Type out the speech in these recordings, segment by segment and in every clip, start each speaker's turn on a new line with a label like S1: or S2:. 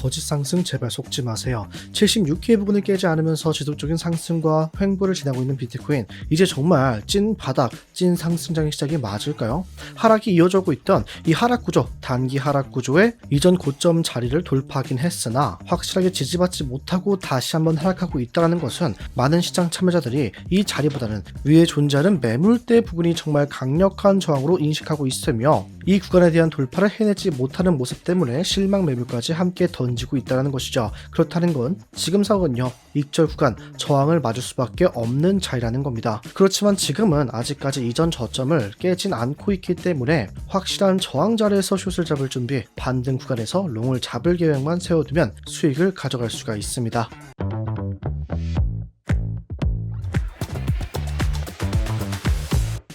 S1: 거짓 상승 제발 속지 마세요. 76K 부근을 깨지 않으면서 지속적인 상승과 횡보를 지나고 있는 비트코인, 이제 정말 찐 바닥, 찐 상승장의 시작이 맞을까요? 하락이 이어지고 있던 이 하락 구조, 단기 하락 구조의 이전 고점 자리를 돌파하긴 했으나 확실하게 지지받지 못하고 다시 한번 하락하고 있다는 것은 많은 시장 참여자들이 이 자리보다는 위에 존재하는 매물대 부근이 정말 강력한 저항으로 인식하고 있으며, 이 구간에 대한 돌파를 해내지 못하는 모습 때문에 실망 매물까지 함께 던지고 있다는 것이죠. 그렇다는 건 지금 상황은요, 익절 구간 저항을 맞을 수밖에 없는 자리라는 겁니다. 그렇지만 지금은 아직까지 이전 저점을 깨진 않고 있기 때문에 확실한 저항 자리에서 숏을 잡을 준비, 반등 구간에서 롱을 잡을 계획만 세워두면 수익을 가져갈 수가 있습니다.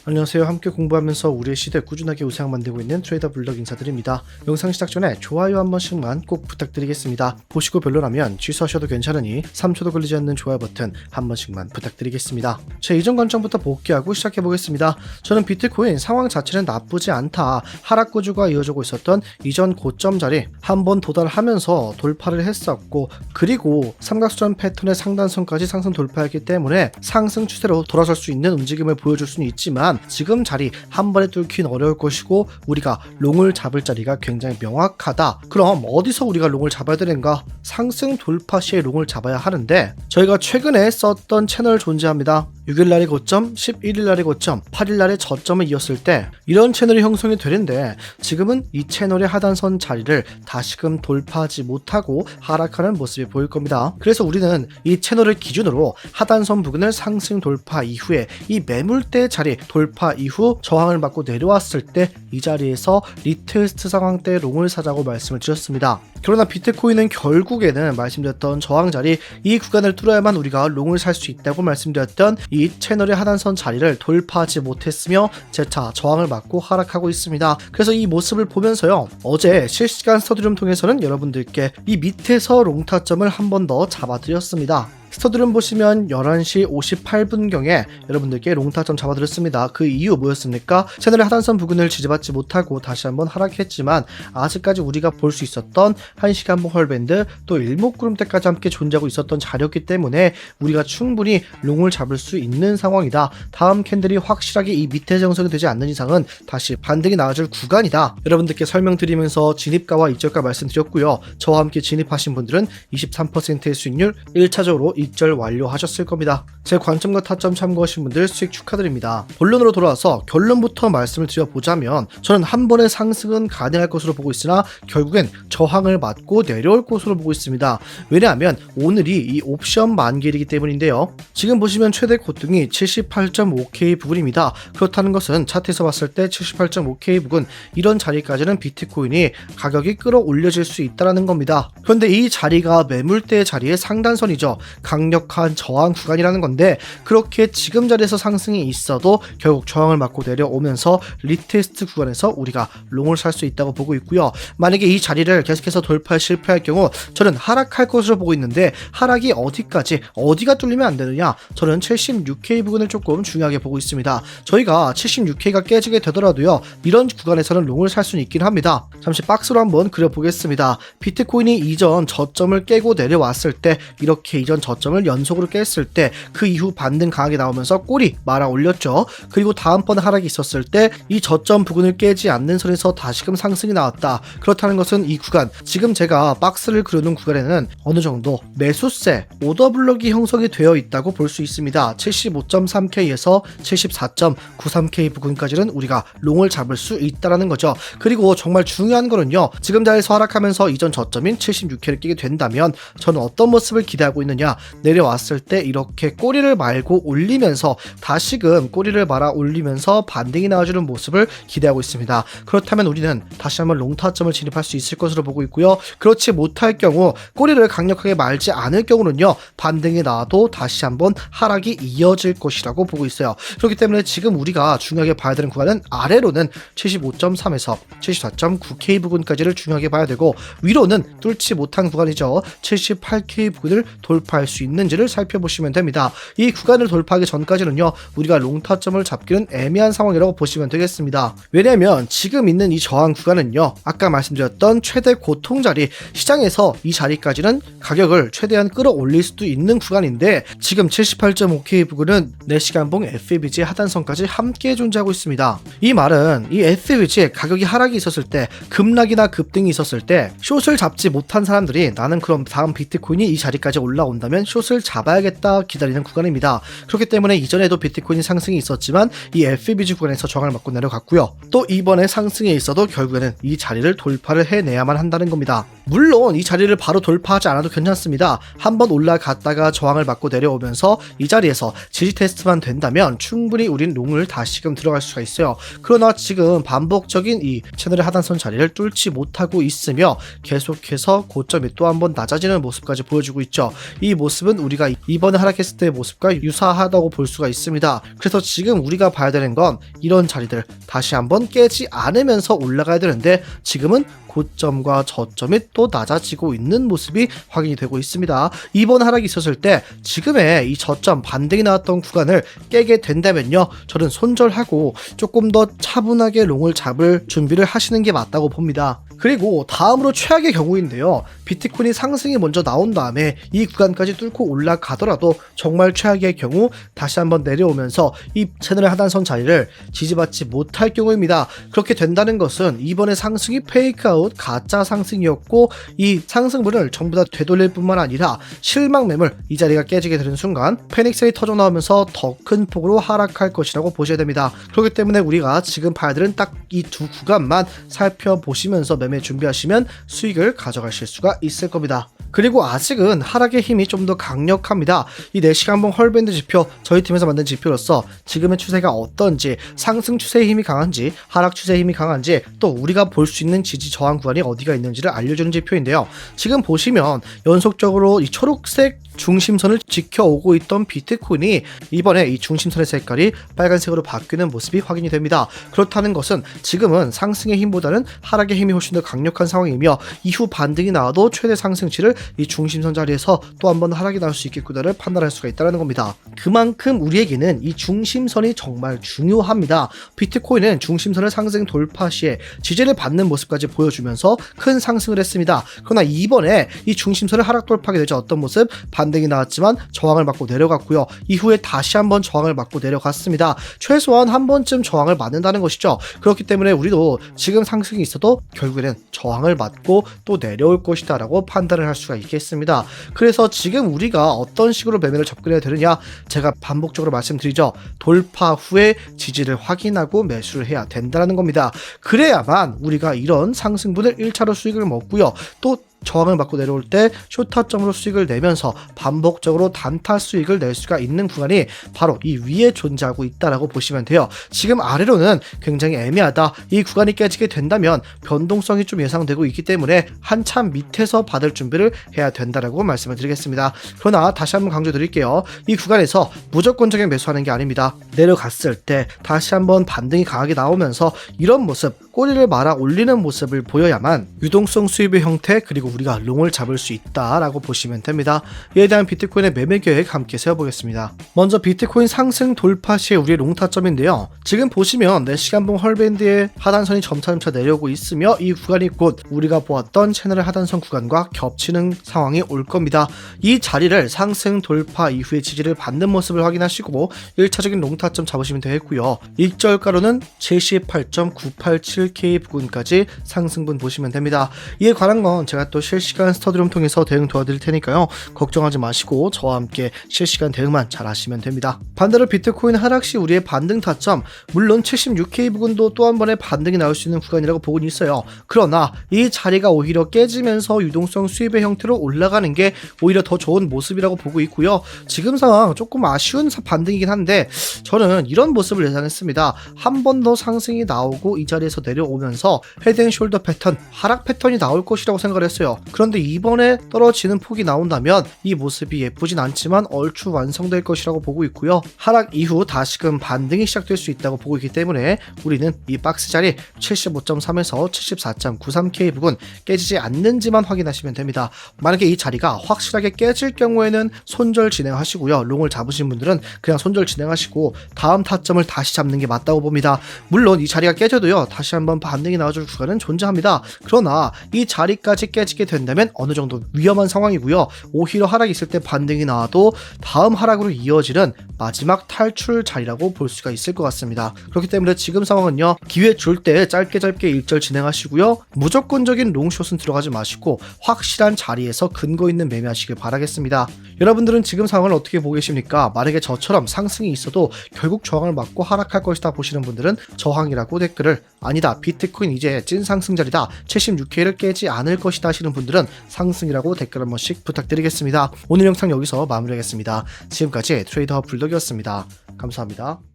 S1: 안녕하세요. 함께 공부하면서 우리의 시대 꾸준하게 우상 만들고 있는 트레이더 블럭 인사드립니다. 영상 시작 전에 좋아요 한 번씩만 꼭 부탁드리겠습니다. 보시고 별로라면 취소하셔도 괜찮으니 3초도 걸리지 않는 좋아요 버튼 한 번씩만 부탁드리겠습니다. 제 이전 관점부터 복귀하고 시작해보겠습니다. 저는 비트코인 상황 자체는 나쁘지 않다. 하락 구조가 이어지고 있었던 이전 고점 자리 한번 도달하면서 돌파를 했었고, 그리고 삼각수렴 패턴의 상단선까지 상승 돌파했기 때문에 상승 추세로 돌아설 수 있는 움직임을 보여줄 수는 있지만, 지금 자리 한 번에 뚫긴 어려울 것이고 우리가 롱을 잡을 자리가 굉장히 명확하다. 그럼 어디서 우리가 롱을 잡아야 되는가? 상승 돌파 시에 롱을 잡아야 하는데, 저희가 최근에 썼던 채널 존재합니다. 6일날의 고점, 11일날의 고점, 8일날의 저점을 이었을 때 이런 채널이 형성이 되는데, 지금은 이 채널의 하단선 자리를 다시금 돌파하지 못하고 하락하는 모습이 보일 겁니다. 그래서 우리는 이 채널을 기준으로 하단선 부근을 상승 돌파 이후에 이 매물대 자리 돌파 이후 저항을 받고 내려왔을 때 이 자리에서 리테스트 상황 때 롱을 사자고 말씀을 드렸습니다. 그러나 비트코인은 결국에는 말씀드렸던 저항 자리, 이 구간을 뚫어야만 우리가 롱을 살 수 있다고 말씀드렸던 이 채널의 하단선 자리를 돌파하지 못했으며 재차 저항을 받고 하락하고 있습니다. 그래서 이 모습을 보면서요, 어제 실시간 스터디룸 통해서는 여러분들께 이 밑에서 롱 타점을 한 번 더 잡아드렸습니다. 스터디룸 보시면 11시 58분경에 여러분들께 롱타점 잡아드렸습니다. 그 이유 뭐였습니까? 채널의 하단선 부근을 지지받지 못하고 다시 한번 하락했지만 아직까지 우리가 볼 수 있었던 1시간 홀밴드 또 일목구름대까지 함께 존재하고 있었던 자리였기 때문에 우리가 충분히 롱을 잡을 수 있는 상황이다. 다음 캔들이 확실하게 이 밑에 형성이 되지 않는 이상은 다시 반등이 나와줄 구간이다. 여러분들께 설명드리면서 진입가와 익절가 말씀드렸고요. 저와 함께 진입하신 분들은 23%의 수익률 1차적으로 익절 완료하셨을 겁니다. 제 관점과 타점 참고하신 분들 수익 축하드립니다. 본론으로 돌아와서 결론부터 말씀을 드려보자면, 저는 한 번의 상승은 가능할 것으로 보고 있으나 결국엔 저항을 맞고 내려올 것으로 보고 있습니다. 왜냐하면 오늘이 이 옵션 만기일이기 때문인데요. 지금 보시면 최대 고등이 78.5K 부근입니다. 그렇다는 것은 차트에서 봤을 때 78.5K 부근, 이런 자리까지는 비트코인이 가격이 끌어올려질 수 있다는 겁니다. 그런데 이 자리가 매물대 자리의 상단선이죠. 강력한 저항 구간이라는 건데, 그렇게 지금 자리에서 상승이 있어도 결국 저항을 맞고 내려오면서 리테스트 구간에서 우리가 롱을 살 수 있다고 보고 있고요. 만약에 이 자리를 계속해서 돌파에 실패할 경우 저는 하락할 것으로 보고 있는데, 하락이 어디까지, 어디가 뚫리면 안 되느냐? 저는 76K 부근을 조금 중요하게 보고 있습니다. 저희가 76K가 깨지게 되더라도요, 이런 구간에서는 롱을 살 수는 있긴 합니다. 잠시 박스로 한번 그려보겠습니다. 비트코인이 이전 저점을 깨고 내려왔을 때, 이렇게 이전 저점을 연속으로 깼을 때 그 이후 반등 강하게 나오면서 꼬리 말아 올렸죠. 그리고 다음번 하락이 있었을 때 이 저점 부근을 깨지 않는 선에서 다시금 상승이 나왔다. 그렇다는 것은 이 구간, 지금 제가 박스를 그려놓은 구간에는 어느 정도 매수세, 오더블럭이 형성이 되어 있다고 볼 수 있습니다. 75.3K에서 74.93K 부근까지는 우리가 롱을 잡을 수 있다는 거죠. 그리고 정말 중요한 거는요, 지금 자리에서 하락하면서 이전 저점인 76K를 끼게 된다면 저는 어떤 모습을 기대하고 있느냐? 내려왔을 때 이렇게 꼬리를 말고 올리면서 다시금 꼬리를 말아 올리면서 반등이 나와주는 모습을 기대하고 있습니다. 그렇다면 우리는 다시 한번 롱타점을 진입할 수 있을 것으로 보고 있고요. 그렇지 못할 경우, 꼬리를 강력하게 말지 않을 경우는요, 반등이 나와도 다시 한번 하락이 이어질 것이라고 보고 있어요. 그렇기 때문에 지금 우리가 중요하게 봐야 되는 구간은 아래로는 75.3에서 74.9K 부근까지를 중요하게 봐야 되고, 위로는 뚫지 못한 구간이죠. 78K 부근을 돌파할 수 수 있는지를 살펴보시면 됩니다. 이 구간을 돌파하기 전까지는요, 우리가 롱타점을 잡기는 애매한 상황이라고 보시면 되겠습니다. 왜냐하면 지금 있는 이 저항 구간은요, 아까 말씀드렸던 최대 고통자리, 시장에서 이 자리까지는 가격을 최대한 끌어올릴 수도 있는 구간인데, 지금 78.5K 부근은 4시간봉 FEBG의 하단선까지 함께 존재하고 있습니다. 이 말은 이 FEBG의 가격이 하락이 있었을 때, 급락이나 급등이 있었을 때 숏을 잡지 못한 사람들이 나는 그럼 다음 비트코인이 이 자리까지 올라온다면 숏을 잡아야겠다 기다리는 구간입니다. 그렇기 때문에 이전에도 비트코인 상승이 있었지만 이 FEBG 구간에서 저항을 맞고 내려갔고요. 또 이번에 상승에 있어도 결국에는 이 자리를 돌파를 해내야만 한다는 겁니다. 물론 이 자리를 바로 돌파하지 않아도 괜찮습니다. 한번 올라갔다가 저항을 맞고 내려오면서 이 자리에서 지지 테스트만 된다면 충분히 우린 롱을 다시금 들어갈 수가 있어요. 그러나 지금 반복적인 이 채널의 하단선 자리를 뚫지 못하고 있으며 계속해서 고점이 또 한번 낮아지는 모습까지 보여주고 있죠. 이 모습은 우리가 이번에 하락했을 때의 모습과 유사하다고 볼 수가 있습니다. 그래서 지금 우리가 봐야 되는 건 이런 자리들 다시 한번 깨지 않으면서 올라가야 되는데, 지금은 고점과 저점이 또 낮아지고 있는 모습이 확인이 되고 있습니다. 이번 하락이 있었을 때 지금의 이 저점 반등이 나왔던 구간을 깨게 된다면요, 저는 손절하고 조금 더 차분하게 롱을 잡을 준비를 하시는 게 맞다고 봅니다. 그리고 다음으로 최악의 경우인데요, 비트코인이 상승이 먼저 나온 다음에 이 구간까지 뚫고 올라가더라도 정말 최악의 경우 다시 한번 내려오면서 이 채널의 하단선 자리를 지지받지 못할 경우입니다. 그렇게 된다는 것은 이번에 상승이 페이크아웃 가짜 상승이었고, 이 상승분을 전부 다 되돌릴 뿐만 아니라 실망 매물, 이 자리가 깨지게 되는 순간 패닉셀이 터져 나오면서 더 큰 폭으로 하락할 것이라고 보셔야 됩니다. 그렇기 때문에 우리가 지금 봐야 되는 딱 이 두 구간만 살펴보시면서 매매 준비하시면 수익을 가져가실 수가 있을 겁니다. 그리고 아직은 하락의 힘이 좀 더 강력합니다. 이 4시간봉 헐밴드 지표, 저희 팀에서 만든 지표로서 지금의 추세가 어떤지, 상승 추세의 힘이 강한지, 하락 추세의 힘이 강한지, 또 우리가 볼 수 있는 지지 저항 구간이 어디가 있는지를 알려주는 지표인데요. 지금 보시면 연속적으로 이 초록색 중심선을 지켜오고 있던 비트코인이 이번에 이 중심선의 색깔이 빨간색으로 바뀌는 모습이 확인이 됩니다. 그렇다는 것은 지금은 상승의 힘보다는 하락의 힘이 훨씬 더 강력한 상황이며, 이후 반등이 나와도 최대 상승치를 이 중심선 자리에서 또 한번 하락이 나올 수 있겠구나를 판단할 수가 있다는 겁니다. 그만큼 우리에게는 이 중심선이 정말 중요합니다. 비트코인은 중심선을 상승 돌파 시에 지지를 받는 모습까지 보여주면서 큰 상승을 했습니다. 그러나 이번에 이 중심선을 하락 돌파하게 되자 어떤 모습? 반등이 나왔지만 저항을 맞고 내려갔고요. 이후에 다시 한번 저항을 맞고 내려갔습니다. 최소한 한 번쯤 저항을 맞는다는 것이죠. 그렇기 때문에 우리도 지금 상승이 있어도 결국에는 저항을 맞고 또 내려올 것이다 라고 판단을 할 수가 있겠습니다. 그래서 지금 우리가 어떤 식으로 매매를 접근해야 되느냐, 제가 반복적으로 말씀드리죠. 돌파 후에 지지를 확인하고 매수를 해야 된다는 겁니다. 그래야만 우리가 이런 상승분을 1차로 수익을 먹고요, 또 저항을 맞고 내려올 때 숏타점으로 수익을 내면서 반복적으로 단타 수익을 낼 수가 있는 구간이 바로 이 위에 존재하고 있다라고 보시면 돼요. 지금 아래로는 굉장히 애매하다, 이 구간이 깨지게 된다면 변동성이 좀 예상되고 있기 때문에 한참 밑에서 받을 준비를 해야 된다라고 말씀을 드리겠습니다. 그러나 다시 한번 강조드릴게요. 이 구간에서 무조건적인 매수하는 게 아닙니다. 내려갔을 때 다시 한번 반등이 강하게 나오면서 이런 모습, 꼬리를 말아 올리는 모습을 보여야만 유동성 수입의 형태, 그리고 우리가 롱을 잡을 수 있다라고 보시면 됩니다. 이에 대한 비트코인의 매매 계획 함께 세워보겠습니다. 먼저 비트코인 상승 돌파 시에 우리의 롱 타점인데요. 지금 보시면 4시간봉 헐밴드의 하단선이 점차 내려오고 있으며 이 구간이 곧 우리가 보았던 채널의 하단선 구간과 겹치는 상황이 올 겁니다. 이 자리를 상승 돌파 이후에 지지를 받는 모습을 확인하시고 1차적인 롱 타점 잡으시면 되겠고요. 익절가로는 78.987K 부근까지 상승분 보시면 됩니다. 이에 관한 건 제가 또 실시간 스터디룸 통해서 대응 도와드릴 테니까요. 걱정하지 마시고 저와 함께 실시간 대응만 잘 하시면 됩니다. 반대로 비트코인 하락 시 우리의 반등 타점, 물론 76K 부근도 또 한 번의 반등이 나올 수 있는 구간이라고 보고는 있어요. 그러나 이 자리가 오히려 깨지면서 유동성 수입의 형태로 올라가는 게 오히려 더 좋은 모습이라고 보고 있고요. 지금 상황 조금 아쉬운 반등이긴 한데 저는 이런 모습을 예상했습니다. 한 번 더 상승이 나오고 이 자리에서 내려오면서 헤드 앤 숄더 패턴, 하락 패턴이 나올 것이라고 생각을 했어요. 있었어요. 그런데 이번에 떨어지는 폭이 나온다면 이 모습이 예쁘진 않지만 얼추 완성될 것이라고 보고 있고요. 하락 이후 다시금 반등이 시작될 수 있다고 보고 있기 때문에 우리는 이 박스 자리 75.3에서 74.93K 부근 깨지지 않는지만 확인하시면 됩니다. 만약에 이 자리가 확실하게 깨질 경우에는 손절 진행하시고요. 롱을 잡으신 분들은 그냥 손절 진행하시고 다음 타점을 다시 잡는 게 맞다고 봅니다. 물론 이 자리가 깨져도요, 다시 한번 반등이 나와줄 구간은 존재합니다. 그러나 이 자리까지 깨지게 된다면 어느 정도 위험한 상황이고요. 오히려 하락이 있을 때 반등이 나와도 다음 하락으로 이어지는 마지막 탈출 자리라고 볼 수가 있을 것 같습니다. 그렇기 때문에 지금 상황은요, 기회 줄 때 짧게 일절 진행하시고요. 무조건적인 롱숏은 들어가지 마시고 확실한 자리에서 근거 있는 매매하시길 바라겠습니다. 여러분들은 지금 상황을 어떻게 보고 계십니까? 만약에 저처럼 상승이 있어도 결국 저항을 맞고 하락할 것이다 보시는 분들은 저항이라고 댓글을, 아니다 비트코인 이제 찐 상승자리다 76K를 깨지 않을 것이다 하시는 분들은 상승이라고 댓글 한 번씩 부탁드리겠습니다. 오늘 영상 여기서 마무리하겠습니다. 지금까지 트레이더 불독이었습니다. 감사합니다.